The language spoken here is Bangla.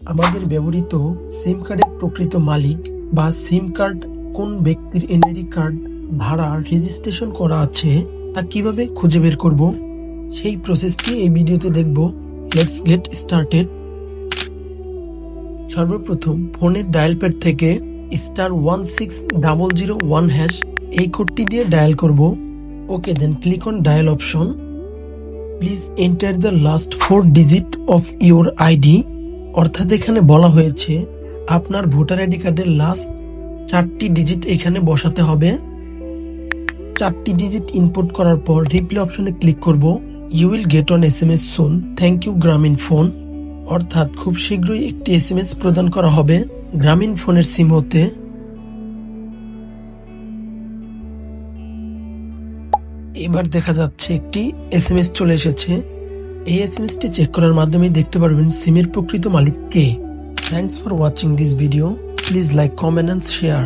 আমাদের ব্যবহৃত সিম কার্ডের প্রকৃত মালিক বা সিম কার্ড কোন ব্যক্তির এনআইডি কার্ড ধারা রেজিস্ট্রেশন করা আছে তা কিভাবে খুঁজে বের করব সেই প্রসেসটি এই ভিডিওতে দেখব। Let's get started. সর্বপ্রথম ফোনের ডায়াল প্যাড থেকে *16001# এই কোডটি দিয়ে ডায়াল করব। Okay, then click on dial option. Please enter the last 4 digit of your ID. অর্থাৎ এখানে বলা হয়েছে আপনার ভোটার আইডি কার্ডের লাস্ট 4টি ডিজিট এখানে বসাতে হবে। 4টি ডিজিট ইনপুট করার পর রিপ্লাই অপশনে ক্লিক করব। You will get on SMS soon, thank you Grameenphone. অর্থাৎ খুব শীঘ্রই একটি SMS প্রদান করা হবে গ্রামীণ ফোনের সিম হতে। এবার দেখা যাচ্ছে একটি SMS চলে এসেছে। এই SMSটি চেক করার মাধ্যমে দেখতে পারবেন সিমের প্রকৃত মালিক কে। Thanks for watching this video. Please like, comment and share.